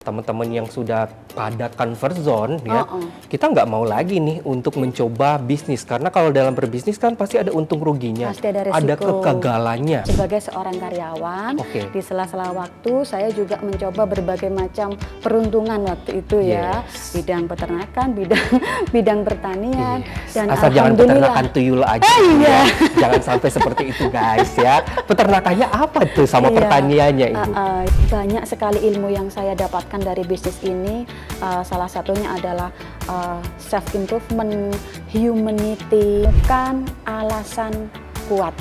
Teman-teman yang sudah pada comfort zone ya, kita nggak mau lagi nih untuk mencoba bisnis, karena kalau dalam berbisnis kan pasti ada untung ruginya, pasti ada resiko, ada kegagalannya. Sebagai seorang karyawan, di sela-sela waktu saya juga mencoba berbagai macam peruntungan waktu itu ya, bidang peternakan, bidang pertanian, dan asal jangan peternakan tuyul aja, ya. Jangan sampai seperti itu guys ya. Peternakannya apa tuh sama pertaniannya Ibu? Banyak sekali ilmu yang saya dapatkan dari bisnis ini, salah satunya adalah self improvement, humanity, bukan alasan kuat.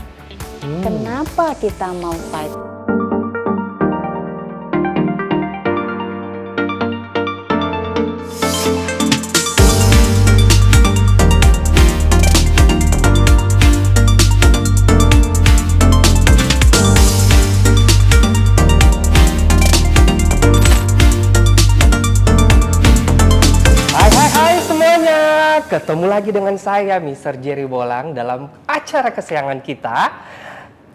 Kenapa kita mau fight? Ketemu lagi dengan saya, Mr. Jerry Bolang, dalam acara kesayangan kita,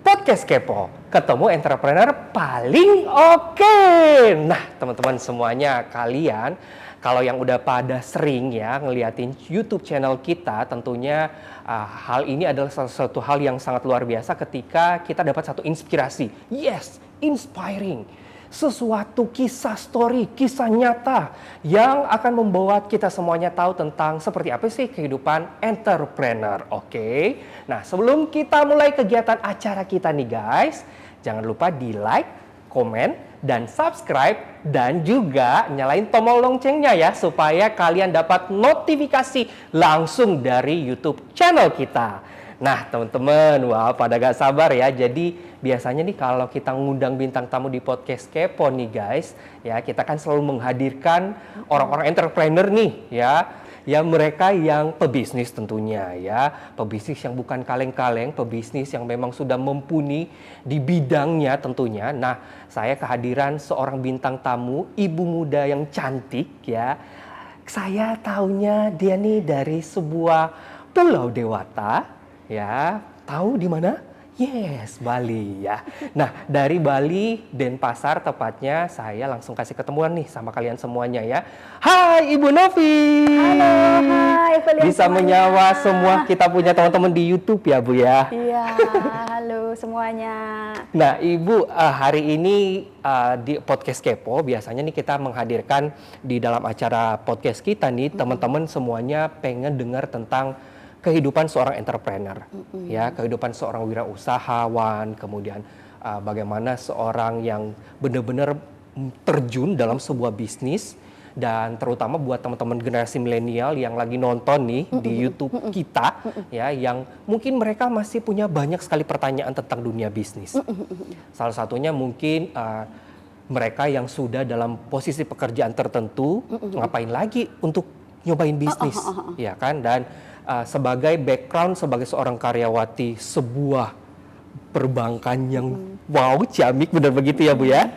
Podcast Kepo. Ketemu entrepreneur paling oke. Nah, teman-teman semuanya, kalian kalau yang udah pada sering ya ngeliatin YouTube channel kita, tentunya hal ini adalah satu hal yang sangat luar biasa ketika kita dapat satu inspirasi. Yes, inspiring. Sesuatu kisah story, kisah nyata yang akan membuat kita semuanya tahu tentang seperti apa sih kehidupan entrepreneur. Oke. Nah, sebelum kita mulai kegiatan acara kita nih guys, jangan lupa di like, komen, dan subscribe, dan juga nyalain tombol loncengnya ya, supaya kalian dapat notifikasi langsung dari YouTube channel kita. Nah teman-teman, wah pada gak sabar ya. Jadi biasanya nih kalau kita ngundang bintang tamu di Podcast Kepo nih guys, ya kita kan selalu menghadirkan orang-orang entrepreneur nih ya. Ya mereka yang pebisnis tentunya ya, pebisnis yang bukan kaleng-kaleng, pebisnis yang memang sudah mumpuni di bidangnya tentunya. Nah saya kehadiran seorang bintang tamu, ibu muda yang cantik ya. Saya taunya dia nih dari sebuah pulau dewata. Ya, tahu di mana? Yes, Bali ya. Nah, dari Bali, Denpasar tepatnya, saya langsung kasih ketemuan nih sama kalian semuanya ya. Hai Ibu Novi. Halo, hai kalian bisa semuanya. Menyawa semua kita punya teman-teman di YouTube ya Bu ya. Iya, halo semuanya. Nah, Ibu hari ini di Podcast Kepo biasanya nih kita menghadirkan di dalam acara podcast kita nih teman-teman semuanya pengen dengar tentang kehidupan seorang entrepreneur, ya, kehidupan seorang wirausahawan, kemudian bagaimana seorang yang benar-benar terjun dalam sebuah bisnis, dan terutama buat teman-teman generasi milenial yang lagi nonton nih di YouTube kita, ya, yang mungkin mereka masih punya banyak sekali pertanyaan tentang dunia bisnis. Salah satunya mungkin mereka yang sudah dalam posisi pekerjaan tertentu, ngapain lagi untuk nyobain bisnis, ya kan? Dan sebagai background sebagai seorang karyawati sebuah perbankan yang wow, ciamik, benar begitu ya Bu ya.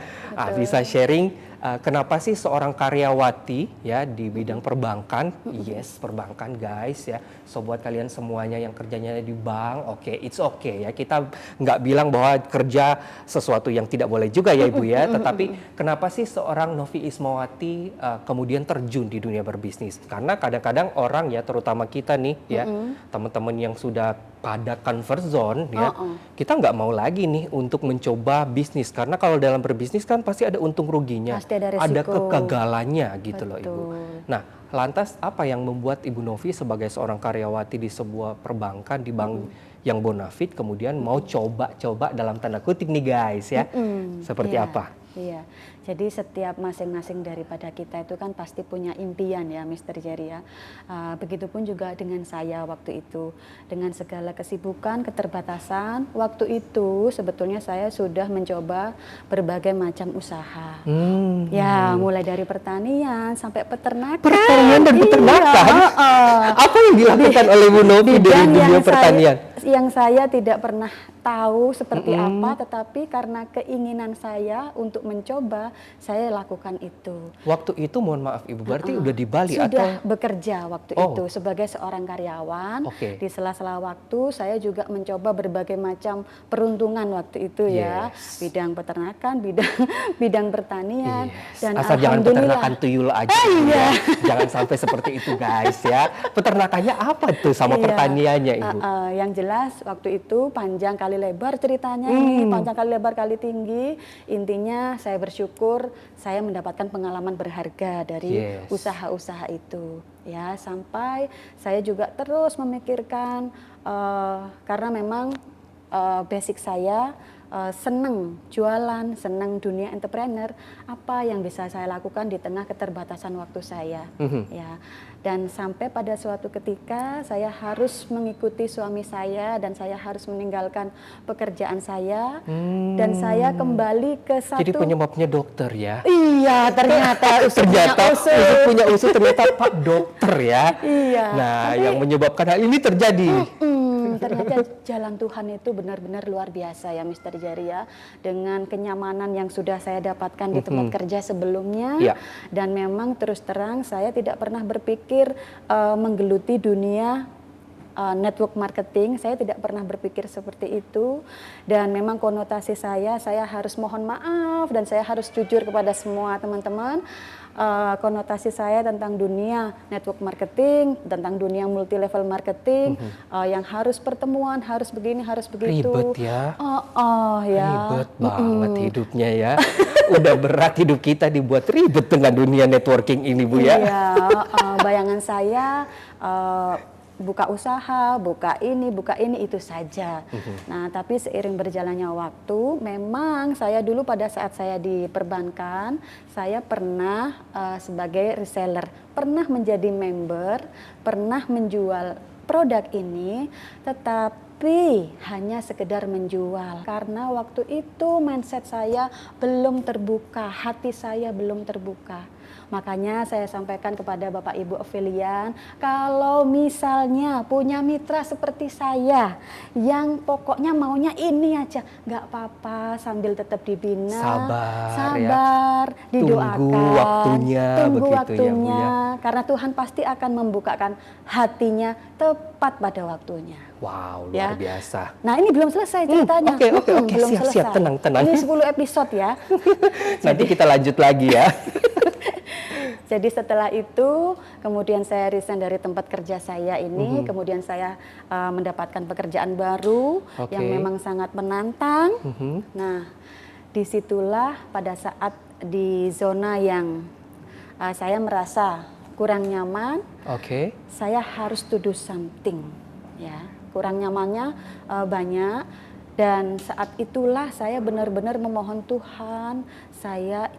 Bisa sharing kenapa sih seorang karyawati ya di bidang perbankan, yes perbankan guys ya. So buat kalian semuanya yang kerjanya di bank, oke, it's okay ya. Kita nggak bilang bahwa kerja sesuatu yang tidak boleh juga ya Ibu ya. Tetapi kenapa sih seorang Novi Ismawati kemudian terjun di dunia berbisnis? Karena kadang-kadang orang ya, terutama kita nih ya, teman-teman yang sudah pada comfort zone ya, kita nggak mau lagi nih untuk mencoba bisnis, karena kalau dalam berbisnis kan pasti ada untung ruginya, pasti ada resiko, ada kegagalannya gitu. Betul. Loh Ibu. Nah lantas apa yang membuat Ibu Novi sebagai seorang karyawati di sebuah perbankan di bank yang bonafit kemudian mau coba-coba dalam tanda kutip nih guys ya, seperti apa? Iya, jadi setiap masing-masing daripada kita itu kan pasti punya impian ya Mr. Jerry ya. Begitupun juga dengan saya waktu itu, dengan segala kesibukan, keterbatasan, waktu itu sebetulnya saya sudah mencoba berbagai macam usaha. Ya, mulai dari pertanian sampai peternakan. Pertanian dan peternakan? Apa yang dilakukan oleh Bu Novi dari dunia pertanian? Yang saya tidak pernah tahu seperti apa, tetapi karena keinginan saya untuk mencoba, saya lakukan itu. Waktu itu mohon maaf Ibu, berarti udah di Bali Sudah atau? bekerja waktu itu sebagai seorang karyawan. Oke. Di sela-sela waktu saya juga mencoba berbagai macam peruntungan waktu itu ya, Yes. bidang peternakan, bidang pertanian, Yes. dan Asal jangan alhamdulillah. peternakan tuyul aja ya. Jangan sampai seperti itu guys ya. Peternakannya apa tuh sama Iya. pertaniannya Ibu? Yang jelas waktu itu panjang kali lebar ceritanya ini, panjang kali lebar kali tinggi. Intinya saya bersyukur saya mendapatkan pengalaman berharga dari usaha-usaha itu. Ya, sampai saya juga terus memikirkan karena memang basic saya senang jualan, senang dunia entrepreneur, apa yang bisa saya lakukan di tengah keterbatasan waktu saya. Ya, dan sampai pada suatu ketika saya harus mengikuti suami saya dan saya harus meninggalkan pekerjaan saya dan saya kembali ke satu. Jadi penyebabnya dokter ya? Iya, ternyata Ternyata Usut punya usut, ternyata Pak dokter ya. Iya. Nah, yang menyebabkan hal ini terjadi. Ternyata jalan Tuhan itu benar-benar luar biasa ya Mr. Jerry ya. Dengan kenyamanan yang sudah saya dapatkan di tempat kerja sebelumnya. Dan memang terus terang saya tidak pernah berpikir menggeluti dunia network marketing. Saya tidak pernah berpikir seperti itu. Dan memang konotasi saya harus mohon maaf dan saya harus jujur kepada semua teman-teman. Konotasi saya tentang dunia network marketing, tentang dunia multi level marketing, yang harus pertemuan, harus begini, harus begitu. Ribet ya. Ya. Ribet banget hidupnya ya. Udah berat hidup kita dibuat ribet dengan dunia networking ini Bu ya. Iya, bayangan saya buka usaha, buka ini itu saja. Nah, tapi seiring berjalannya waktu, memang saya dulu pada saat saya di perbankan, saya pernah sebagai reseller, pernah menjadi member, pernah menjual produk ini, tetapi hanya sekedar menjual. Karena waktu itu mindset saya belum terbuka, hati saya belum terbuka. Makanya saya sampaikan kepada Bapak Ibu affiliate, kalau misalnya punya mitra seperti saya yang pokoknya maunya ini aja, nggak apa-apa, sambil tetap dibina, sabar, didoakan, tunggu waktunya, tunggu begitu waktunya, ya Bu ya. karena Tuhan pasti akan membukakan hatinya tepat pada waktunya. Wow, luar biasa. Nah, ini belum selesai ceritanya. Oke, belum siap, tenang. Ini 10 episode ya. Nanti kita lanjut lagi ya. Jadi setelah itu, kemudian saya resign dari tempat kerja saya ini, kemudian saya mendapatkan pekerjaan baru yang memang sangat menantang. Nah, disitulah pada saat di zona yang saya merasa kurang nyaman, saya harus to do something, ya. Kurang nyamannya banyak. Dan saat itulah saya benar-benar memohon Tuhan, saya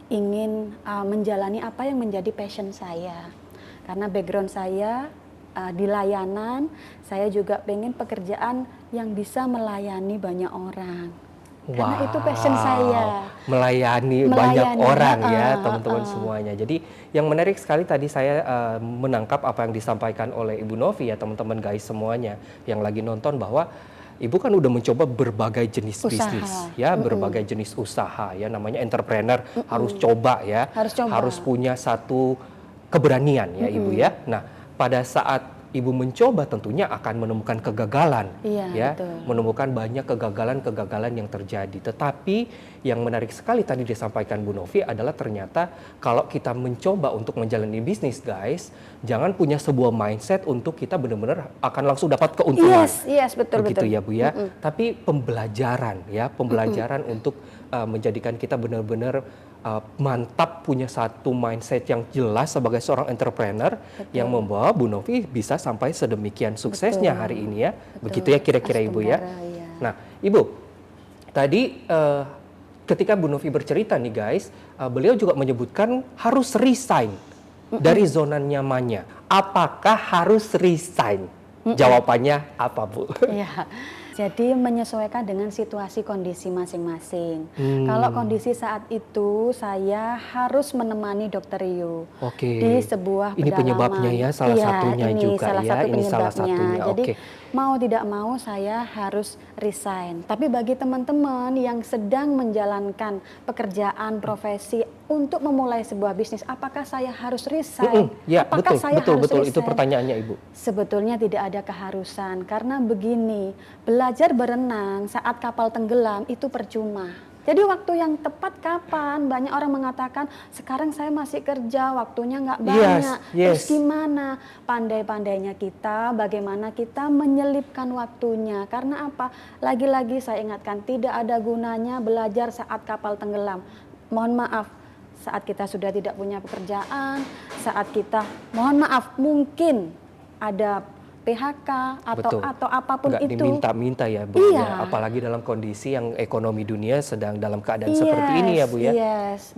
ingin menjalani apa yang menjadi passion saya. Karena background saya di layanan, saya juga pengen pekerjaan yang bisa melayani banyak orang. Karena itu passion saya. Melayani banyak orang ya teman-teman semuanya. Jadi yang menarik sekali tadi saya menangkap apa yang disampaikan oleh Ibu Novi ya teman-teman guys semuanya yang lagi nonton, bahwa Ibu kan udah mencoba berbagai jenis bisnis ya, berbagai jenis usaha ya, namanya entrepreneur, harus coba ya, harus punya satu keberanian ya Ibu ya. Nah, pada saat Ibu mencoba tentunya akan menemukan kegagalan ya, menemukan banyak kegagalan yang terjadi. Tetapi yang menarik sekali tadi disampaikan Bu Novi adalah ternyata kalau kita mencoba untuk menjalani bisnis guys, jangan punya sebuah mindset untuk kita benar-benar akan langsung dapat keuntungan. Yes, betul. Begitu ya Bu ya. Tapi pembelajaran ya, pembelajaran untuk menjadikan kita benar-benar mantap, punya satu mindset yang jelas sebagai seorang entrepreneur yang membawa Bu Novi bisa sampai sedemikian suksesnya hari ini ya. Begitu ya kira-kira Ibu ya. Nah Ibu, tadi ketika Bu Novi bercerita nih guys, beliau juga menyebutkan harus resign dari zona nyamannya. Apakah harus resign? Jawabannya apa Bu? Iya. Jadi menyesuaikan dengan situasi kondisi masing-masing. Kalau kondisi saat itu saya harus menemani Dokter Rio di sebuah pedalaman. Ini penyebabnya ya, salah satunya ini juga salah ya. satu Ini salah penyebabnya. satunya. Jadi mau tidak mau saya harus resign. Tapi bagi teman-teman yang sedang menjalankan pekerjaan profesi untuk memulai sebuah bisnis, apakah saya harus resign? Ya, Apakah saya harus betul. Itu resign? pertanyaannya Ibu. Sebetulnya tidak ada keharusan, karena begini, belajar berenang saat kapal tenggelam itu percuma. Jadi waktu yang tepat kapan? Banyak orang mengatakan sekarang saya masih kerja, waktunya nggak banyak. Terus gimana? Pandai-pandainya kita, bagaimana kita menyelipkan waktunya. Karena apa? Lagi-lagi saya ingatkan, tidak ada gunanya belajar saat kapal tenggelam. Mohon maaf, saat kita sudah tidak punya pekerjaan, saat kita, mohon maaf, mungkin ada PHK atau apapun nggak itu. diminta-minta ya Bu, ya. Apalagi dalam kondisi yang ekonomi dunia sedang dalam keadaan seperti ini ya Bu ya.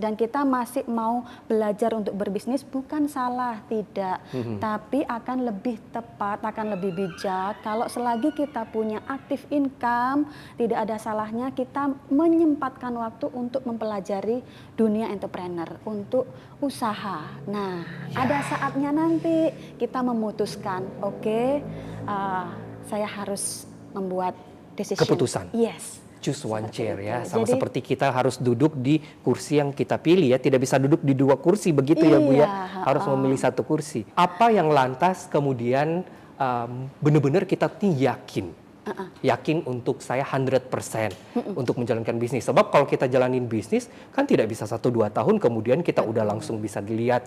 Dan kita masih mau belajar untuk berbisnis, bukan salah, tidak. Tapi akan lebih tepat, akan lebih bijak kalau selagi kita punya aktif income, tidak ada salahnya kita menyempatkan waktu untuk mempelajari dunia entrepreneur, untuk usaha. Nah, ada saatnya nanti kita memutuskan, oke, saya harus membuat keputusan. Yes. Choose one chair ya, sama seperti kita harus duduk di kursi yang kita pilih ya, tidak bisa duduk di 2 kursi begitu ya Bu ya, harus memilih 1 kursi. Apa yang lantas kemudian benar-benar kita yakin untuk saya 100% untuk menjalankan bisnis. Sebab kalau kita jalanin bisnis kan tidak bisa 1-2 tahun kemudian kita udah langsung bisa dilihat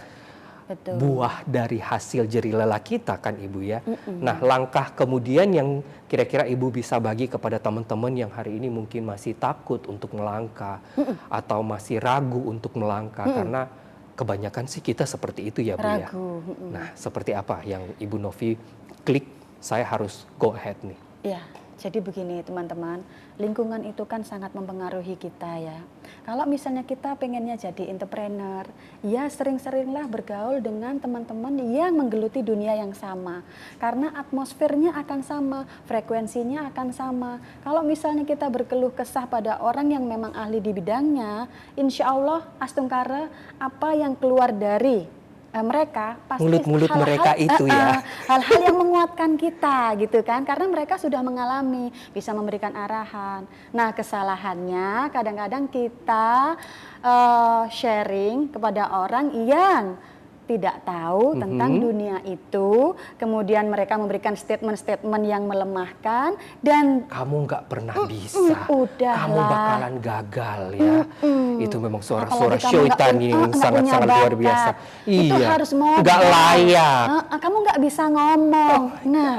buah dari hasil jerih lelah kita kan Ibu ya. Nah, langkah kemudian yang kira-kira Ibu bisa bagi kepada teman-teman yang hari ini mungkin masih takut untuk melangkah atau masih ragu untuk melangkah karena kebanyakan sih kita seperti itu ya Bu ya. Nah, seperti apa yang Ibu Novi klik, saya harus go ahead nih. Ya, jadi begini teman-teman, lingkungan itu kan sangat mempengaruhi kita ya. Kalau misalnya kita pengennya jadi entrepreneur, ya sering-seringlah bergaul dengan teman-teman yang menggeluti dunia yang sama. Karena atmosfernya akan sama, frekuensinya akan sama. Kalau misalnya kita berkeluh kesah pada orang yang memang ahli di bidangnya, insya Allah astungkara apa yang keluar dari mereka pasti mulut-mulut mereka itu ya hal-hal yang menguatkan kita gitu kan, karena mereka sudah mengalami, bisa memberikan arahan. Nah, kesalahannya kadang-kadang kita sharing kepada orang yang tidak tahu tentang dunia itu, kemudian mereka memberikan statement-statement yang melemahkan dan kamu nggak pernah bisa, kamu bakalan gagal ya. Itu memang suara-suara syaitan yang sangat-sangat luar biasa. Itu harus modal, nggak layak. Kamu nggak bisa ngomong. Nah,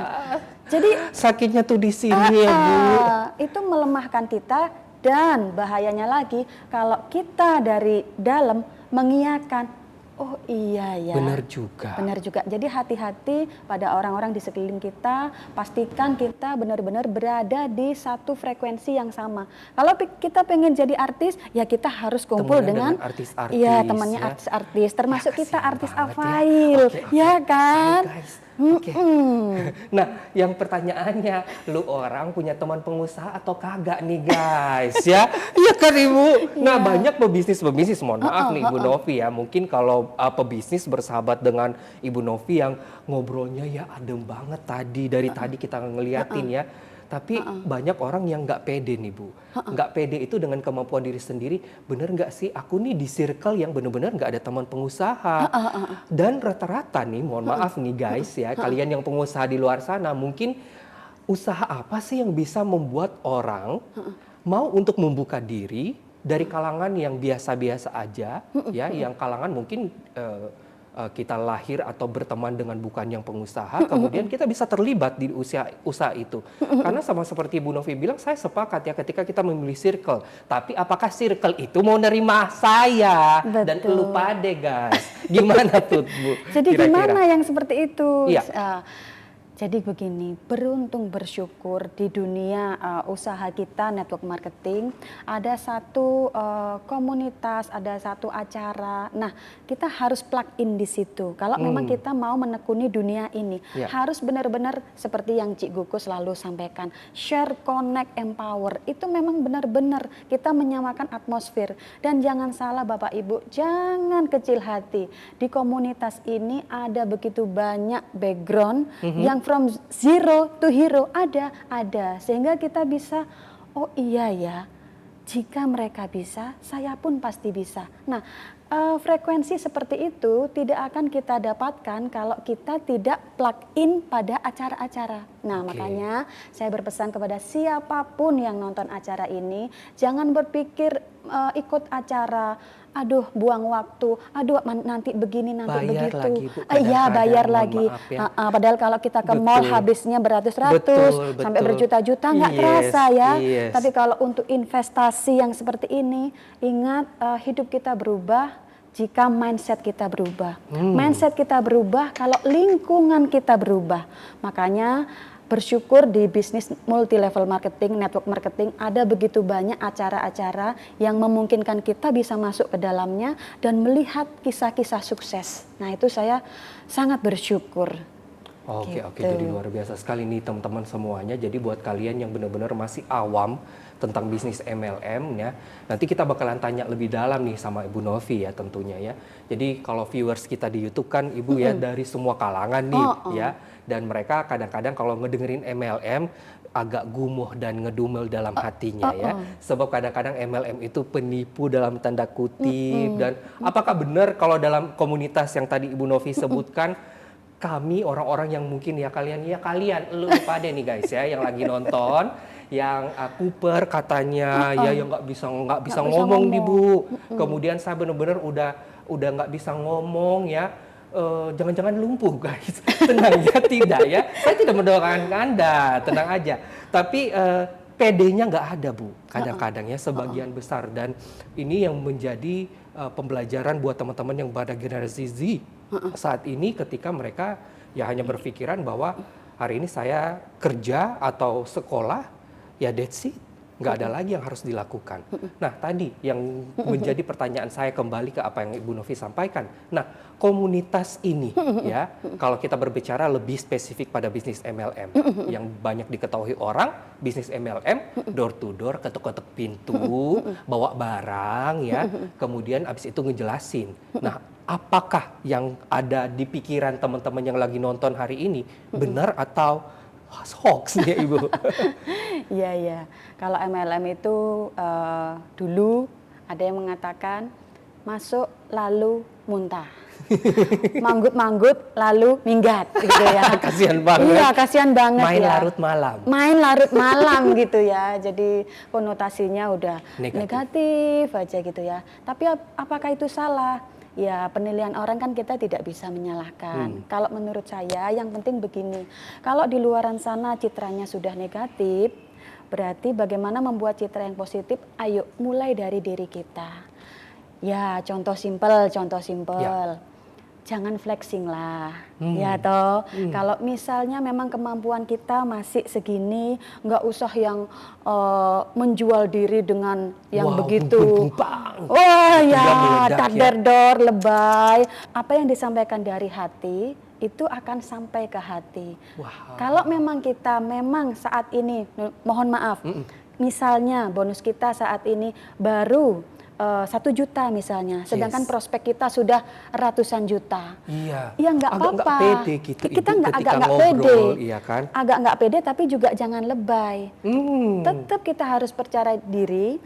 jadi sakitnya tuh di sini ya Bu. Itu melemahkan kita, dan bahayanya lagi kalau kita dari dalam mengiyakan. Oh iya ya. Benar juga. Benar juga. Jadi hati-hati pada orang-orang di sekeliling kita. Pastikan kita benar-benar berada di satu frekuensi yang sama. Kalau kita pengen jadi artis, ya kita harus kumpul dengan artis-artis. Iya, temannya artis-artis. Termasuk kita artis Afail, ya kan? Nah, yang pertanyaannya, lu orang punya teman pengusaha atau kagak nih guys ya? Iya kan Ibu? Nah, banyak pebisnis, mohon maaf nih Ibu Novi ya, mungkin kalau pebisnis bersahabat dengan Ibu Novi yang ngobrolnya ya adem banget dari tadi kita ngeliatin ya. Tapi banyak orang yang nggak pede nih Bu. Nggak pede itu dengan kemampuan diri sendiri. Bener nggak sih aku nih di circle yang bener-bener nggak ada teman pengusaha. Dan rata-rata nih, mohon maaf nih guys ya, kalian yang pengusaha di luar sana, mungkin usaha apa sih yang bisa membuat orang mau untuk membuka diri dari kalangan yang biasa-biasa aja, ya, yang kalangan mungkin kita lahir atau berteman dengan bukan yang pengusaha, kemudian kita bisa terlibat di usaha itu. Karena sama seperti Bu Novi bilang, saya sepakat ya ketika kita memilih circle. Tapi apakah circle itu mau nerima saya? Betul. Dan lu pade guys. Gimana tuh Bu? Jadi kira-kira gimana yang seperti itu? Iya. Jadi begini, beruntung bersyukur di dunia usaha kita network marketing ada satu komunitas, ada satu acara. Nah, kita harus plug in di situ. Kalau memang kita mau menekuni dunia ini, harus benar-benar seperti yang Cik Gugu selalu sampaikan, share, connect, empower. Itu memang benar-benar kita menyamakan atmosfer. Dan jangan salah Bapak Ibu, jangan kecil hati. Di komunitas ini ada begitu banyak background yang from zero to hero ada. Sehingga kita bisa, oh iya ya, jika mereka bisa, saya pun pasti bisa. Nah, frekuensi seperti itu tidak akan kita dapatkan kalau kita tidak plug in pada acara-acara. Nah, makanya saya berpesan kepada siapapun yang nonton acara ini, jangan berpikir ikut acara, aduh buang waktu, aduh nanti begini, nanti bayar begitu. lagi, Bu. Iya, bayar lagi. Ya. Padahal kalau kita ke mall habisnya beratus-ratus sampai berjuta-juta nggak terasa ya. Tapi kalau untuk investasi yang seperti ini, ingat hidup kita berubah jika mindset kita berubah. Mindset kita berubah kalau lingkungan kita berubah. Makanya bersyukur di bisnis multi level marketing, network marketing ada begitu banyak acara-acara yang memungkinkan kita bisa masuk ke dalamnya dan melihat kisah-kisah sukses. Nah, itu saya sangat bersyukur. Oke, jadi luar biasa sekali nih teman-teman semuanya. Jadi buat kalian yang benar-benar masih awam tentang bisnis MLM ya, nanti kita bakalan tanya lebih dalam nih sama Ibu Novi ya tentunya ya. Jadi kalau viewers kita di YouTube kan Ibu ya dari semua kalangan nih ya, dan mereka kadang-kadang kalau ngedengerin MLM agak gumuh dan ngedumel dalam hatinya ya. Sebab kadang-kadang MLM itu penipu dalam tanda kutip. Dan apakah benar kalau dalam komunitas yang tadi Ibu Novi sebutkan, kami orang-orang yang mungkin ya kalian lu pada nih guys ya yang lagi nonton, yang Cooper katanya ya yang nggak bisa ngomong nih Bu. Kemudian saya benar-benar udah nggak bisa ngomong ya. Jangan-jangan lumpuh guys. Tenang ya, tidak ya. Saya tidak mendoakan Anda, tenang aja. Tapi PD-nya nggak ada Bu. Kadang-kadang ya sebagian besar, dan ini yang menjadi pembelajaran buat teman-teman yang pada generasi Z saat ini, ketika mereka ya hanya berpikiran bahwa hari ini saya kerja atau sekolah ya that's it. Nggak ada lagi yang harus dilakukan. Nah, tadi yang menjadi pertanyaan saya kembali ke apa yang Ibu Novi sampaikan. Nah, komunitas ini ya, kalau kita berbicara lebih spesifik pada bisnis MLM, yang banyak diketahui orang, bisnis MLM, door to door, ketuk-ketuk pintu, bawa barang ya, kemudian abis itu ngejelasin. Nah, apakah yang ada di pikiran teman-teman yang lagi nonton hari ini benar atau hoax ya Ibu? Iya. Kalau MLM itu dulu ada yang mengatakan masuk lalu muntah, manggut-manggut lalu minggat gitu ya. Kasihan banget. Iya, kasihan banget main ya. larut malam. Main larut malam gitu ya. Jadi konotasinya udah negatif aja gitu ya. Tapi apakah itu salah? Ya, penilaian orang kan kita tidak bisa menyalahkan. Kalau menurut saya yang penting begini, kalau di luaran sana citranya sudah negatif, berarti bagaimana membuat citra yang positif? Ayo mulai dari diri kita. Ya, contoh simpel. Ya. Jangan flexing lah, ya toh. Kalau misalnya memang kemampuan kita masih segini, nggak usah yang menjual diri dengan yang begitu. Wah ya, takderdor, lebay. Apa yang disampaikan dari hati itu akan sampai ke hati. Kalau memang kita saat ini, mohon maaf, misalnya bonus kita saat ini baru 1 juta misalnya, sedangkan prospek kita sudah ratusan juta. Iya. Ya nggak apa-apa. Pede gitu. Kita agak nggak pede. Iya kan? Agak nggak pede, tapi juga jangan lebay. Tetap kita harus percaya diri.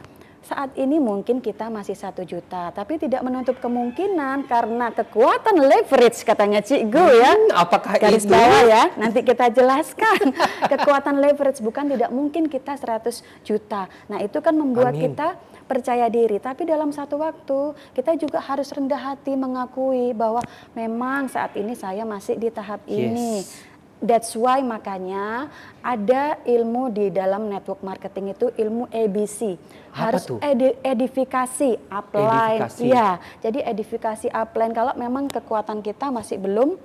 Saat ini mungkin kita masih 1 juta, tapi tidak menutup kemungkinan karena kekuatan leverage katanya Cikgu ya. Apakah garis itu? Bawah ya, nanti kita jelaskan. Kekuatan leverage bukan tidak mungkin kita 100 juta. Nah itu kan membuat kita percaya diri, tapi dalam satu waktu kita juga harus rendah hati mengakui bahwa memang saat ini saya masih di tahap ini. That's why makanya ada ilmu di dalam network marketing itu ilmu ABC. Harus edifikasi, upline. Iya, jadi edifikasi upline. Kalau memang kekuatan kita masih belum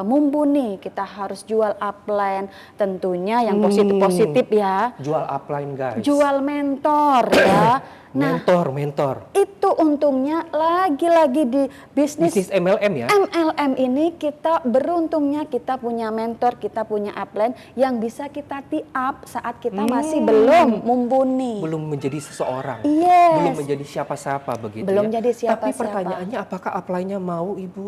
mumpuni, kita harus jual upline, tentunya yang positif-positif ya. Jual upline guys. Jual mentor ya. Nah, mentor. Itu untungnya lagi-lagi di bisnis MLM ya. MLM ini kita beruntungnya kita punya mentor, kita punya upline yang bisa kita tee up saat kita masih belum mumpuni. Belum menjadi seseorang. Yes. Belum menjadi siapa-siapa begitu belum ya. jadi siapa-siapa. Tapi pertanyaannya apakah upline-nya mau Ibu?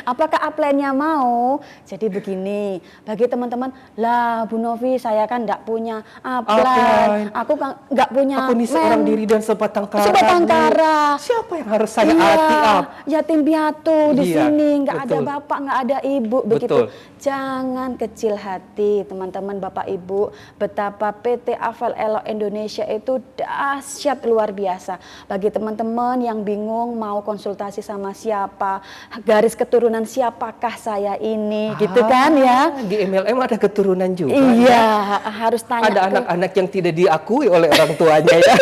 Apakah upline-nya mau? Jadi begini, bagi teman-teman, lah Bu Novi saya kan enggak punya upline, aku kan enggak punya Aku nih seorang diri dan sebatang kara. sebatang Bu. kara. Siapa yang harus saya Iya, hati up? yatim piatu di Iya, sini, nggak ada betul. bapak, nggak ada ibu, begitu. Betul. Jangan kecil hati, teman-teman, bapak ibu. Betapa PT Afel Elok Indonesia itu dahsyat luar biasa. Bagi teman-teman yang bingung mau konsultasi sama siapa, garis keturunan siapakah saya ini, gitu kan ya? Di MLM ada keturunan juga. Iya, Ya? harus tanya. Ada anak-anak yang tidak diakui oleh orang tuanya ya.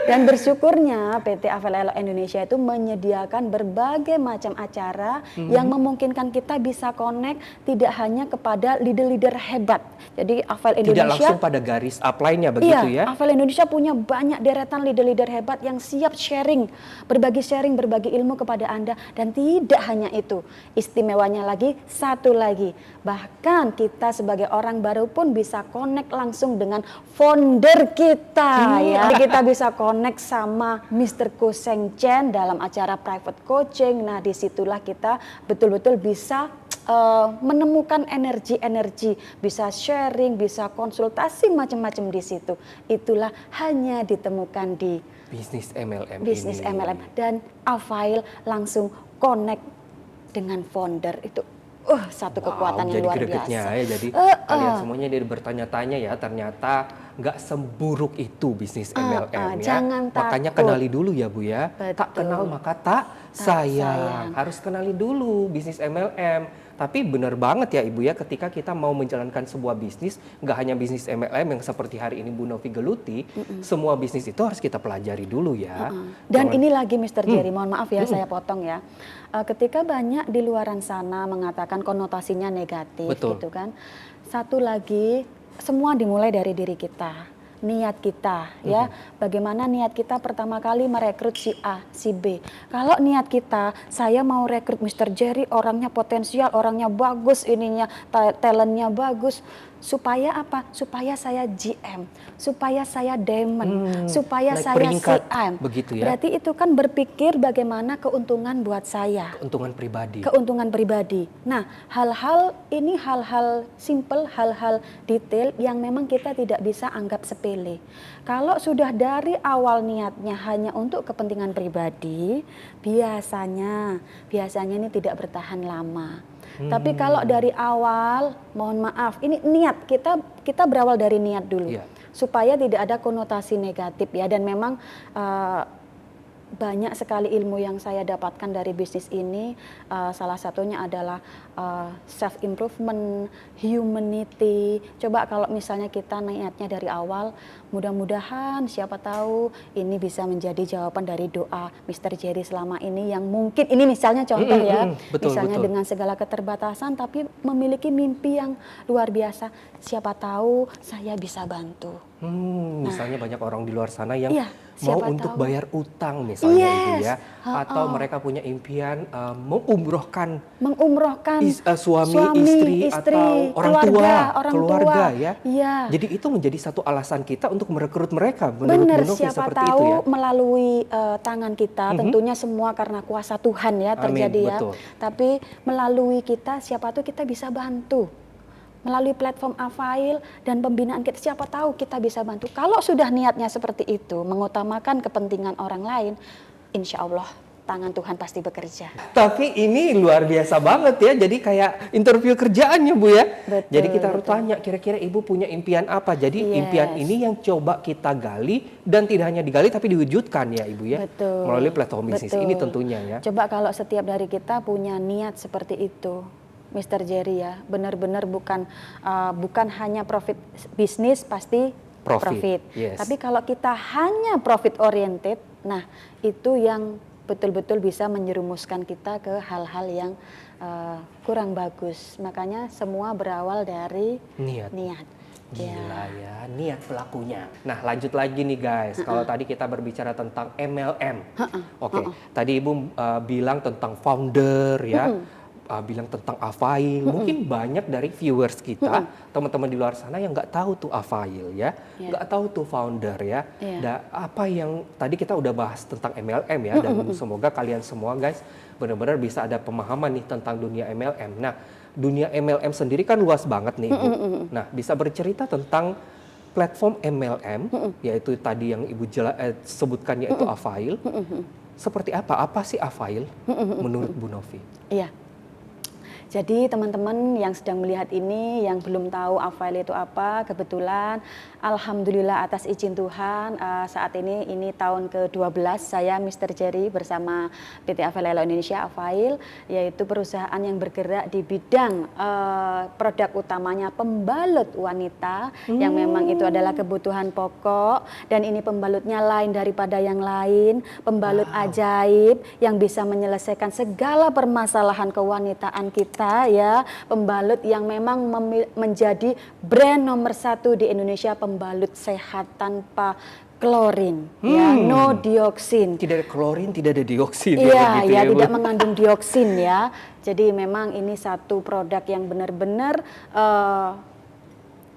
Dan bersyukurnya PT Afel Elok Indonesia itu menyediakan berbagai macam acara yang memungkinkan kita bisa connect tidak hanya kepada leader-leader hebat. Jadi Afel Tidak Indonesia langsung pada garis upline-nya begitu ya. Afel Indonesia punya banyak deretan leader-leader hebat yang siap sharing, berbagi ilmu kepada Anda. Dan tidak hanya itu, istimewanya lagi, satu lagi, bahkan kita sebagai orang baru pun bisa connect langsung dengan founder kita ya. Kita bisa connect sama Mr. Ko Seng Chen dalam acara private coaching. Nah, disitulah kita betul-betul bisa menemukan energi-energi, bisa sharing, bisa konsultasi macam-macam di situ. Itulah hanya ditemukan di Bisnis MLM bisnis ini. MLM, dan Afile langsung connect dengan founder itu. Satu kekuatan yang jadi luar gregetnya biasa. ya. Jadi kalian semuanya dia bertanya-tanya ya, ternyata nggak seburuk itu bisnis MLM ya. Jangan Makanya takut. kenali dulu ya Bu ya. Tak Betul. kenal maka tak sayang. Harus kenali dulu bisnis MLM. Tapi benar banget ya Ibu ya, ketika kita mau menjalankan sebuah bisnis, nggak hanya bisnis MLM yang seperti hari ini Bu Novi geluti, semua bisnis itu harus kita pelajari dulu ya. Dan ini lagi Mr. Jerry, mohon maaf ya saya potong ya. Ketika banyak di luaran sana mengatakan konotasinya negatif. Betul. Gitu kan. Satu lagi, semua dimulai dari diri kita. Niat kita ya, bagaimana niat kita pertama kali merekrut si A, si B. Kalau niat kita, saya mau rekrut Mr. Jerry, orangnya potensial, orangnya bagus, ininya talentnya bagus, supaya apa? Supaya saya GM, supaya saya diamond, supaya naik saya peringkat, CM. begitu ya. Berarti itu kan berpikir bagaimana keuntungan buat saya. Keuntungan pribadi. Keuntungan pribadi. Nah, hal-hal ini hal-hal simple, hal-hal detail yang memang kita tidak bisa anggap sepele. Kalau sudah dari awal niatnya hanya untuk kepentingan pribadi, biasanya ini tidak bertahan lama. Tapi kalau dari awal, mohon maaf, ini niat, kita berawal dari niat dulu. Iya. Supaya tidak ada konotasi negatif ya, dan memang banyak sekali ilmu yang saya dapatkan dari bisnis ini. Salah satunya adalah self improvement, humanity. Coba kalau misalnya kita niatnya dari awal, mudah-mudahan siapa tahu ini bisa menjadi jawaban dari doa Mr. Jerry selama ini, yang mungkin ini misalnya contoh ya, betul, misalnya betul. dengan segala keterbatasan tapi memiliki mimpi yang luar biasa. Siapa tahu saya bisa bantu. Misalnya banyak orang di luar sana yang Iya, mau siapa untuk tahu. bayar utang misalnya Ibu Yes. ya, atau mereka punya impian mengumrohkan Mengumrohkan suami, istri atau orang keluarga ya. Iya. Jadi itu menjadi satu alasan kita untuk merekrut mereka. Menurut Benar, Bu Novi siapa seperti tahu itu ya. melalui tangan kita, tentunya semua karena kuasa Tuhan ya terjadi Amin, ya. betul. Tapi melalui kita, siapa tahu kita bisa bantu. Melalui platform Afile dan pembinaan kita, siapa tahu kita bisa bantu. Kalau sudah niatnya seperti itu, mengutamakan kepentingan orang lain, insya Allah tangan Tuhan pasti bekerja. Tapi ini luar biasa banget ya. Jadi kayak interview kerjaannya Bu ya. Betul, Jadi kita harus betul. tanya kira-kira Ibu punya impian apa. Jadi Yes. impian ini yang coba kita gali dan tidak hanya digali tapi diwujudkan ya Ibu ya. Betul. Melalui platform bisnis Betul. ini tentunya ya. Coba kalau setiap dari kita punya niat seperti itu, Mr. Jerry ya, benar-benar bukan hanya profit bisnis pasti Profit, yes. Tapi kalau kita hanya profit oriented, nah itu yang betul-betul bisa menjerumuskan kita ke hal-hal yang kurang bagus. Makanya semua berawal dari Niat. Ya. Gila ya, niat pelakunya. Nah lanjut lagi nih guys, kalau tadi kita berbicara tentang MLM. Oke, tadi Ibu bilang tentang founder ya. bilang tentang Avail, mungkin banyak dari viewers kita, teman-teman di luar sana yang nggak tahu tuh Avail ya, nggak tahu tuh founder ya. Dan apa yang tadi kita udah bahas tentang MLM ya, dan semoga kalian semua guys benar-benar bisa ada pemahaman nih tentang dunia MLM. Nah, dunia MLM sendiri kan luas banget nih Ibu. Nah, bisa bercerita tentang platform MLM, yaitu tadi yang Ibu sebutkan yaitu Avail. Seperti apa? Apa sih Avail menurut Bu Novi? Iya. Jadi teman-teman yang sedang melihat ini, yang belum tahu Avail itu apa, kebetulan alhamdulillah atas izin Tuhan saat ini tahun ke-12 saya Mr. Jerry bersama PT Avail Indonesia Avail, yaitu perusahaan yang bergerak di bidang produk utamanya pembalut wanita yang memang itu adalah kebutuhan pokok, dan ini pembalutnya lain daripada yang lain, pembalut ajaib yang bisa menyelesaikan segala permasalahan kewanitaan kita ya, pembalut yang memang menjadi brand nomor 1 di Indonesia, pembalut sehat tanpa klorin, ya, no dioksin. Tidak ada klorin, tidak ada dioksin. Iya, ya, tidak mengandung dioksin ya. Jadi memang ini satu produk yang benar-benar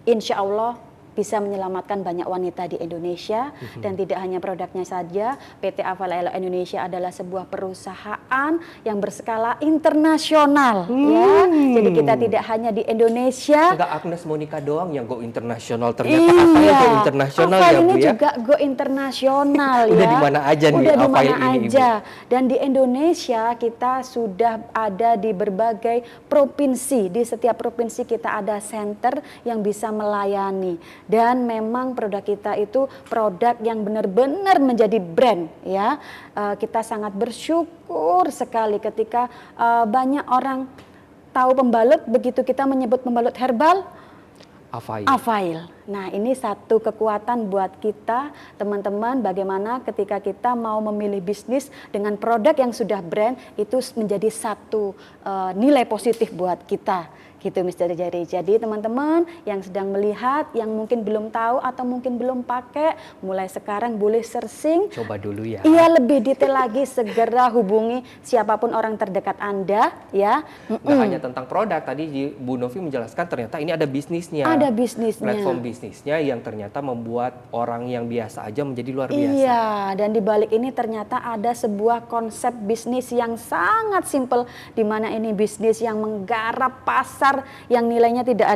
insya Allah bisa menyelamatkan banyak wanita di Indonesia. Dan tidak hanya produknya saja, PT Avail Indonesia adalah sebuah perusahaan yang berskala internasional ya. Jadi kita tidak hanya di Indonesia. Enggak Agnes Monica doang yang go internasional, ternyata Avail go internasional ya Bu ini ya. juga go internasional ya. Udah di mana aja nih Udah di Avail mana ini aja. Ibu? Dan di Indonesia kita sudah ada di berbagai provinsi. Di setiap provinsi kita ada center yang bisa melayani. Dan memang produk kita itu produk yang benar-benar menjadi brand ya. Kita sangat bersyukur sekali ketika banyak orang tahu pembalut, begitu kita menyebut pembalut herbal Avail. Nah, ini satu kekuatan buat kita teman-teman, bagaimana ketika kita mau memilih bisnis dengan produk yang sudah brand, itu menjadi satu nilai positif buat kita. Gitu Mr. Jerry. Jadi teman-teman yang sedang melihat, yang mungkin belum tahu atau mungkin belum pakai, mulai sekarang boleh searching. Coba dulu ya. Iya, lebih detail lagi segera hubungi siapapun orang terdekat Anda ya. Nggak hanya tentang produk, tadi Bu Novi menjelaskan ternyata ini ada bisnisnya. Ada bisnisnya. Platform bisnisnya yang ternyata membuat orang yang biasa aja menjadi luar biasa. Iya, dan di balik ini ternyata ada sebuah konsep bisnis yang sangat simpel, di mana ini bisnis yang menggarap pasar yang nilainya tidak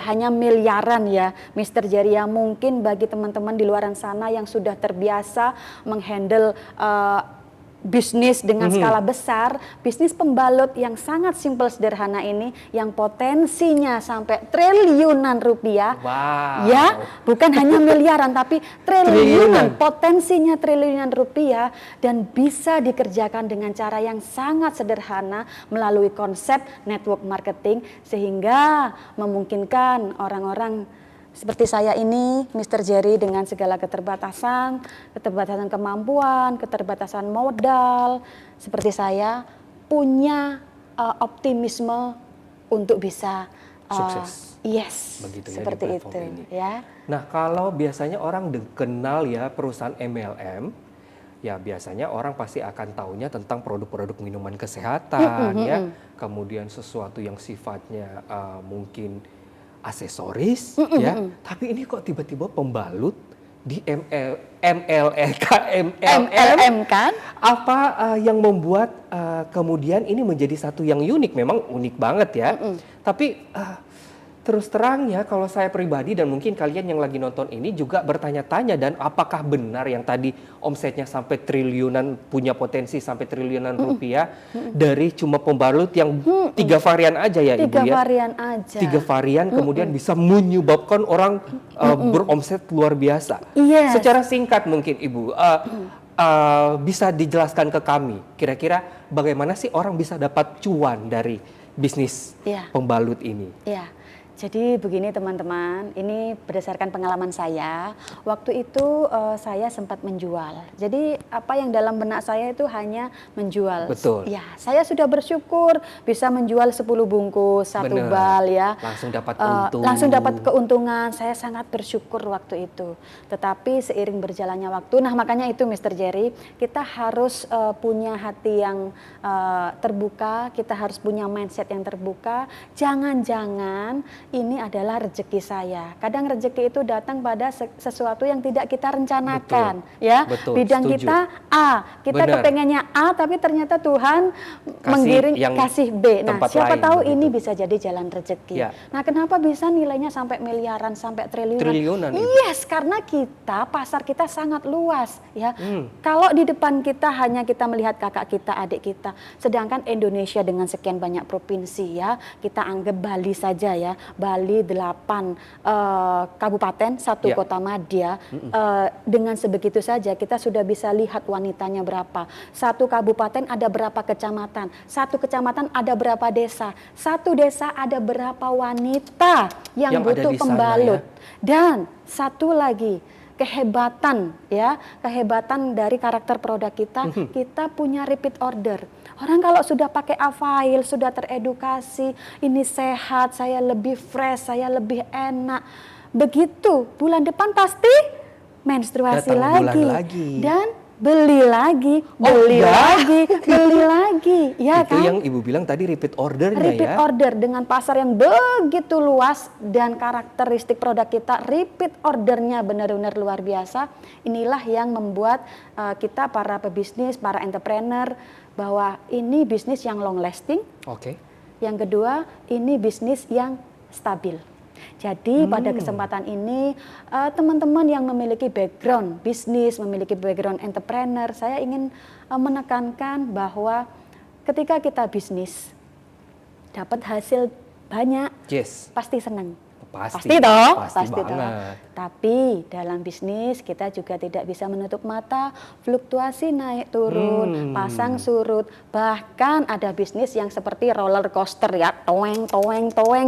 hanya miliaran ya Mr. Jerry ya. Mungkin bagi teman-teman di luaran sana yang sudah terbiasa menghandle bisnis dengan skala besar, bisnis pembalut yang sangat simpel sederhana ini yang potensinya sampai triliunan rupiah. Wow. Ya, bukan hanya miliaran tapi triliunan, potensinya triliunan rupiah, dan bisa dikerjakan dengan cara yang sangat sederhana melalui konsep network marketing, sehingga memungkinkan orang-orang seperti saya ini, Mr. Jerry, dengan segala keterbatasan kemampuan, keterbatasan modal, seperti saya punya optimisme untuk bisa sukses. Yes, begitu seperti ya, itu ini. ya. Nah, kalau biasanya orang kenal ya perusahaan MLM, ya biasanya orang pasti akan taunya tentang produk-produk minuman kesehatan ya, kemudian sesuatu yang sifatnya mungkin aksesoris ya, tapi ini kok tiba-tiba pembalut di MLM kan? Apa yang membuat kemudian ini menjadi satu yang unik? Memang unik banget ya. Tapi terus terang ya, kalau saya pribadi dan mungkin kalian yang lagi nonton ini juga bertanya-tanya, dan apakah benar yang tadi omsetnya sampai triliunan, punya potensi sampai triliunan rupiah dari cuma pembalut yang 3 varian aja ya Ibu ya? 3 varian aja. 3 varian kemudian bisa menyebabkan orang beromset luar biasa. Yes. Secara singkat mungkin Ibu, bisa dijelaskan ke kami, kira-kira bagaimana sih orang bisa dapat cuan dari bisnis pembalut ini? Iya. Jadi begini teman-teman, ini berdasarkan pengalaman saya. Waktu itu saya sempat menjual. Jadi apa yang dalam benak saya itu hanya menjual. Betul. Ya, saya sudah bersyukur bisa menjual 10 bungkus, satu Bener. bal ya. Langsung dapat untung. Langsung dapat keuntungan. Saya sangat bersyukur waktu itu. Tetapi seiring berjalannya waktu, nah makanya itu Mr. Jerry, kita harus punya hati yang terbuka, kita harus punya mindset yang terbuka. Jangan-jangan ini adalah rezeki saya. Kadang rezeki itu datang pada sesuatu yang tidak kita rencanakan. Betul. Ya. Betul, Bidang setuju. kita A, kita Bener. kepengennya A, tapi ternyata Tuhan menggiring yang kasih B. Nah, tempat siapa lain, tahu begitu. ini bisa jadi jalan rezeki. Ya. Nah, kenapa bisa nilainya sampai miliaran, sampai triliunan? Triliunan, Ibu. Yes, karena kita pasar kita sangat luas, ya. Kalau di depan kita hanya kita melihat kakak kita, adik kita, sedangkan Indonesia dengan sekian banyak provinsi, ya, kita anggap Bali saja, ya. Bali 8 kabupaten, 1 Ya. kota madya. Dengan sebegitu saja kita sudah bisa lihat wanitanya berapa. 1 kabupaten ada berapa kecamatan, 1 kecamatan ada berapa desa, 1 desa ada berapa wanita yang ada butuh di sana, pembalut. ya. Dan satu lagi, kehebatan, ya, kehebatan dari karakter produk kita, kita punya repeat order. Orang kalau sudah pakai Avail, sudah teredukasi, ini sehat, saya lebih fresh, saya lebih enak. Begitu, bulan depan pasti menstruasi Datang bulan lagi. lagi. Dan beli lagi, beli enggak? lagi, beli lagi. Ya Itu kan? yang Ibu bilang tadi repeat ordernya Repeat ya. order dengan pasar yang begitu luas dan karakteristik produk kita repeat ordernya benar-benar luar biasa. Inilah yang membuat kita para pebisnis, para entrepreneur bahwa ini bisnis yang long lasting. Oke. Yang kedua, ini bisnis yang stabil. Jadi pada kesempatan ini teman-teman yang memiliki background bisnis, memiliki background entrepreneur, saya ingin menekankan bahwa ketika kita bisnis dapat hasil banyak, Yes. pasti senang. Pasti. Pasti toh, Pasti toh. banget. Tapi dalam bisnis kita juga tidak bisa menutup mata, fluktuasi naik turun, pasang surut. Bahkan ada bisnis yang seperti roller coaster ya, toeng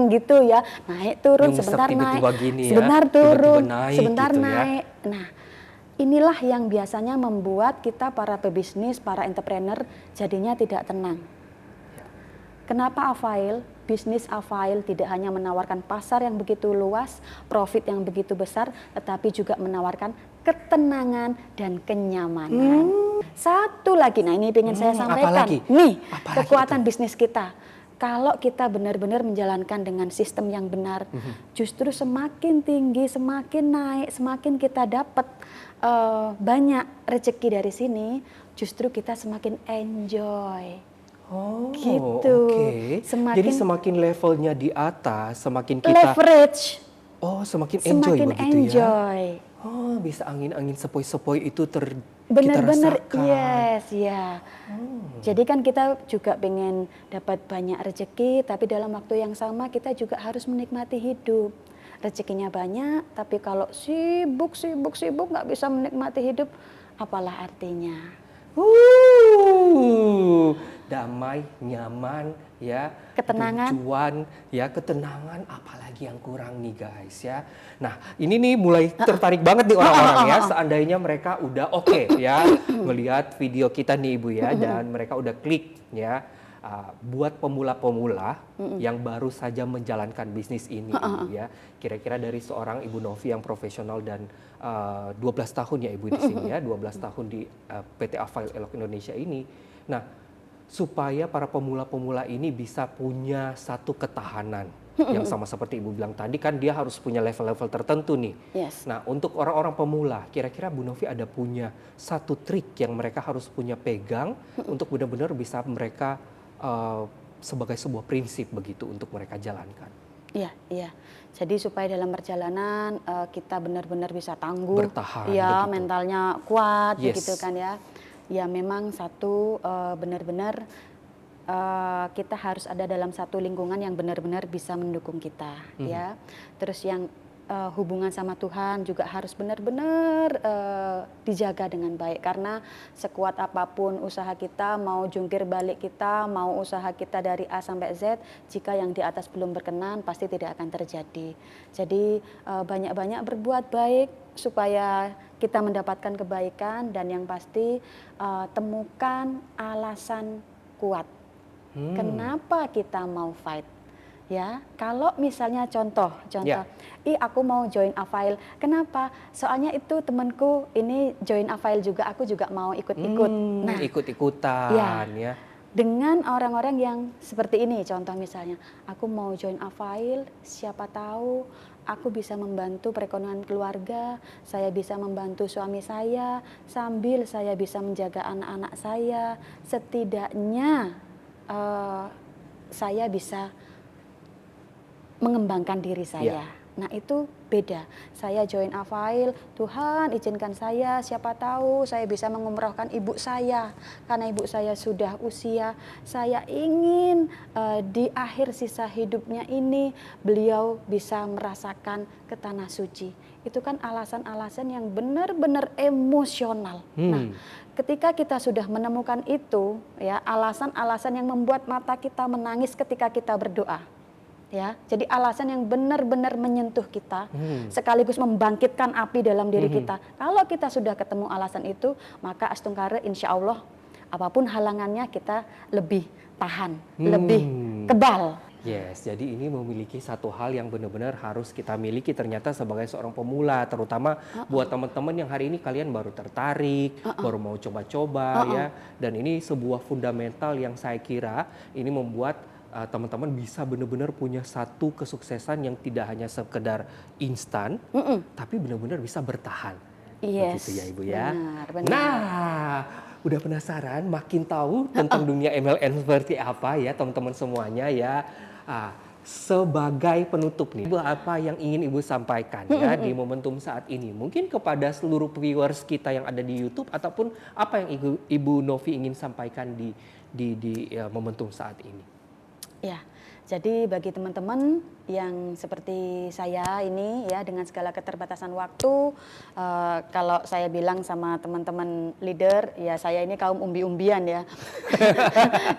gitu ya, naik turun, Nyungsep sebentar tiba-tiba naik, gini ya, sebentar tiba-tiba turun, naik sebentar gitu ya. naik. Nah, inilah yang biasanya membuat kita para pebisnis, para entrepreneur jadinya tidak tenang. Kenapa Avail? Bisnis Avail tidak hanya menawarkan pasar yang begitu luas, profit yang begitu besar, tetapi juga menawarkan ketenangan dan kenyamanan. Satu lagi, nah ini ingin saya sampaikan. apalagi? Nih, Apalagi kekuatan bisnis kita. Kalau kita benar-benar menjalankan dengan sistem yang benar, justru semakin tinggi, semakin naik, semakin kita dapat banyak rezeki dari sini, justru kita semakin enjoy. Oh, Gitu. oke. Semakin- Jadi semakin levelnya di atas, semakin kita Leverage, semakin enjoy semakin begitu ya. enjoy. Oh, bisa angin-angin sepoi-sepoi itu kita Benar-benar rasakan. yes, ya. Jadi kan kita juga pengen dapat banyak rezeki, tapi dalam waktu yang sama kita juga harus menikmati hidup. Rezekinya banyak, tapi kalau sibuk nggak bisa menikmati hidup, apalah artinya? Damai, nyaman, ya, Ketenangan. tujuan, ya, ketenangan, apalagi yang kurang nih guys ya. Nah, ini nih mulai tertarik banget nih orang-orang ya. Seandainya mereka udah oke ya melihat video kita nih Ibu ya, dan mereka udah klik ya. Buat pemula-pemula yang baru saja menjalankan bisnis ini Ibu ya. Kira-kira dari seorang Ibu Novi yang profesional dan 12 tahun ya Ibu di sini ya, 12 tahun di PT Avail Elok Indonesia ini. Nah, supaya para pemula-pemula ini bisa punya satu ketahanan yang sama seperti Ibu bilang tadi, kan dia harus punya level-level tertentu nih. Yes. Nah, untuk orang-orang pemula, kira-kira Bu Novi ada punya satu trik yang mereka harus punya pegang untuk benar-benar bisa mereka sebagai sebuah prinsip begitu untuk mereka jalankan. Iya, iya. Jadi supaya dalam perjalanan kita benar-benar bisa tangguh, Bertahan, ya, begitu. mentalnya kuat, Yes. begitu kan ya. Ya memang satu benar-benar kita harus ada dalam satu lingkungan yang benar-benar bisa mendukung kita, ya. Terus yang hubungan sama Tuhan juga harus benar-benar dijaga dengan baik, karena sekuat apapun usaha kita, mau jungkir balik kita, mau usaha kita dari A sampai Z, jika yang di atas belum berkenan pasti tidak akan terjadi. Jadi banyak-banyak berbuat baik supaya kita mendapatkan kebaikan, dan yang pasti temukan alasan kuat kenapa kita mau fight. Ya, kalau misalnya contoh, aku mau join Avail. Kenapa? Soalnya itu temanku ini join Avail juga, aku juga mau ikut-ikut. Nah, ikut-ikutan ya. Dengan orang-orang yang seperti ini, contoh misalnya, aku mau join Avail, siapa tahu aku bisa membantu perekonomian keluarga, saya bisa membantu suami saya, sambil saya bisa menjaga anak-anak saya. Setidaknya saya bisa mengembangkan diri saya. Nah, itu beda. Saya join Avail, Tuhan izinkan saya, siapa tahu saya bisa mengumrohkan ibu saya. Karena ibu saya sudah usia, saya ingin di akhir sisa hidupnya ini beliau bisa merasakan ke tanah suci. Itu kan alasan-alasan yang benar-benar emosional. Nah, ketika kita sudah menemukan itu, ya, alasan-alasan yang membuat mata kita menangis ketika kita berdoa. Ya, jadi alasan yang benar-benar menyentuh kita, sekaligus membangkitkan api dalam diri kita. Kalau kita sudah ketemu alasan itu, maka Astungkara insya Allah apapun halangannya kita lebih tahan, lebih kebal. Yes, jadi ini memiliki satu hal yang benar-benar harus kita miliki ternyata sebagai seorang pemula, terutama buat teman-teman yang hari ini kalian baru tertarik, baru mau coba-coba ya. Dan ini sebuah fundamental yang saya kira ini membuat teman-teman bisa benar-benar punya satu kesuksesan yang tidak hanya sekedar instan, tapi benar-benar bisa bertahan. Yes, begitu ya Ibu ya. benar. Nah, udah penasaran makin tahu tentang dunia MLM seperti apa ya teman-teman semuanya ya. Sebagai penutup nih, apa yang ingin Ibu sampaikan ya di momentum saat ini? Mungkin kepada seluruh viewers kita yang ada di YouTube, ataupun apa yang Ibu Novi ingin sampaikan di momentum saat ini? Ya, jadi bagi teman-teman yang seperti saya ini ya, dengan segala keterbatasan waktu, kalau saya bilang sama teman-teman leader, ya saya ini kaum umbi-umbian ya.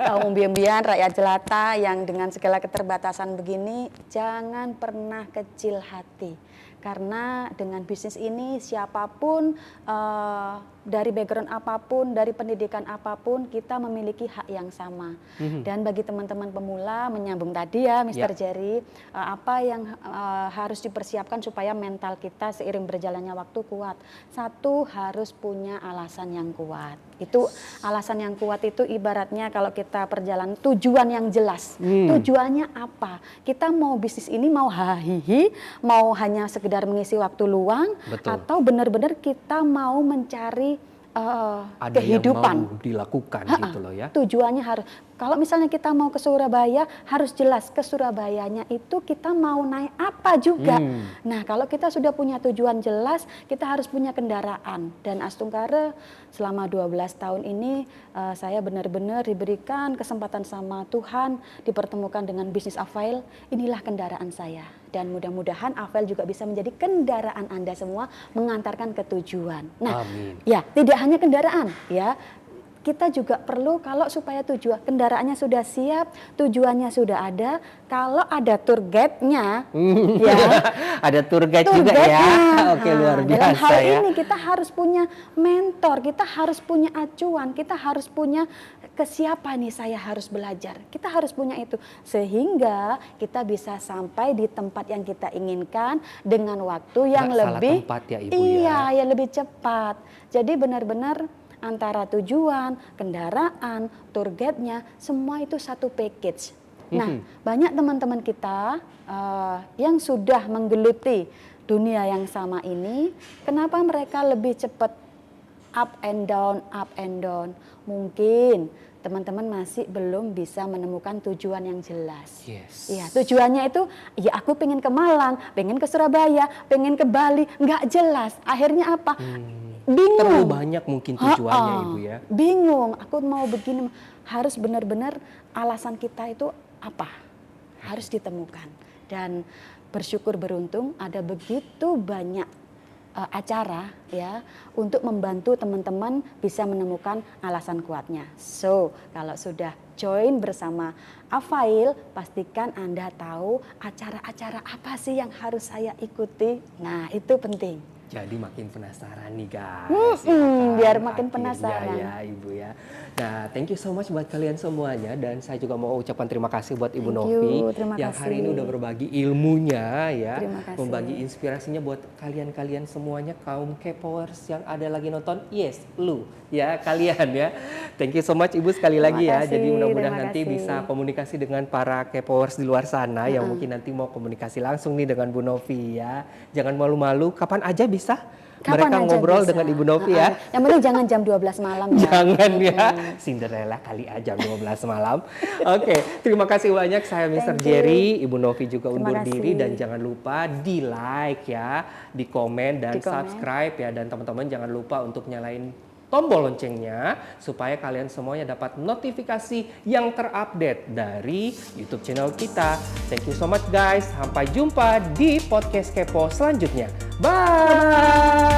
Kaum umbi-umbian, rakyat jelata yang dengan segala keterbatasan begini, jangan pernah kecil hati. Karena dengan bisnis ini siapapun, dari background apapun, dari pendidikan apapun, kita memiliki hak yang sama. Dan bagi teman-teman pemula, menyambung tadi ya Mr. Jerry, apa yang harus dipersiapkan supaya mental kita seiring berjalannya waktu kuat. Satu, harus punya alasan yang kuat. Itu alasan yang kuat itu ibaratnya kalau kita perjalanan, tujuan yang jelas. Tujuannya apa? Kita mau bisnis ini mau hahihi, mau hanya sekedar mengisi waktu luang, atau benar-benar kita mau mencari ada kehidupan yang mau dilakukan gitu loh ya. Tujuannya harus, kalau misalnya kita mau ke Surabaya, harus jelas ke Surabayanya itu kita mau naik apa juga. Nah, kalau kita sudah punya tujuan jelas, kita harus punya kendaraan. Dan Astungkara selama 12 tahun ini saya benar-benar diberikan kesempatan sama Tuhan, dipertemukan dengan bisnis Avail. Inilah kendaraan saya. Dan mudah-mudahan Avail juga bisa menjadi kendaraan Anda semua, mengantarkan ke tujuan. Nah, ya, tidak hanya kendaraan ya. Kita juga perlu, kalau supaya tujuan kendaraannya sudah siap, tujuannya sudah ada, kalau ada tour guide-nya, ya, ada tour guide juga ya. Oke, luar biasa. Dalam hal ini kita harus punya mentor, kita harus punya acuan, kita harus punya kesiapan nih, saya harus belajar. Kita harus punya itu sehingga kita bisa sampai di tempat yang kita inginkan dengan waktu yang lebih tempat ya Ibu ya. Iya, lebih cepat. Jadi benar-benar antara tujuan, kendaraan, tour guide-nya, semua itu satu package. Nah, banyak teman-teman kita yang sudah menggeluti dunia yang sama ini, kenapa mereka lebih cepat up and down? Mungkin teman-teman masih belum bisa menemukan tujuan yang jelas. Ya, tujuannya itu, ya aku pengen ke Malang, pengen ke Surabaya, pengen ke Bali, nggak jelas. Akhirnya apa? Bingung. Terlalu banyak mungkin tujuannya Ibu ya. Bingung, aku mau begini. Harus benar-benar alasan kita itu apa? Harus ditemukan. Dan bersyukur beruntung ada begitu banyak acara ya untuk membantu teman-teman bisa menemukan alasan kuatnya. So, kalau sudah join bersama Afail, pastikan Anda tahu acara-acara apa sih yang harus saya ikuti. Nah, itu penting. Jadi makin penasaran nih guys. Biar makin Akhirnya penasaran. ya Ibu ya. Nah, thank you so much buat kalian semuanya, dan saya juga mau ucapkan terima kasih buat Ibu Thank you, Novi terima yang hari ini kasih. udah berbagi ilmunya ya, Terima kasih. membagi inspirasinya buat kalian-kalian semuanya kaum K-Powers yang ada lagi nonton. Yes, lu ya kalian ya. Thank you so much Ibu sekali Terima lagi ya. kasih, Jadi mudah-mudahan terima nanti kasih. bisa komunikasi dengan para K-Powers di luar sana yang mungkin nanti mau komunikasi langsung nih dengan Bu Novi ya. Jangan malu-malu, kapan aja bisa. Kapan Mereka aja ngobrol bisa. dengan Ibu Novi ya. Yang penting jangan jam 12 malam ya. Jangan ya, Cinderella kali aja 12 malam. Oke, terima kasih banyak. Saya Mr. Thank you. Jerry, Ibu Novi juga Terima undur diri, kasih. dan jangan lupa di like ya, di komen dan Di komen. subscribe ya, dan teman-teman jangan lupa untuk nyalain tombol loncengnya supaya kalian semuanya dapat notifikasi yang terupdate dari YouTube channel kita. Thank you so much guys. Sampai jumpa di podcast Kepo selanjutnya. Bye.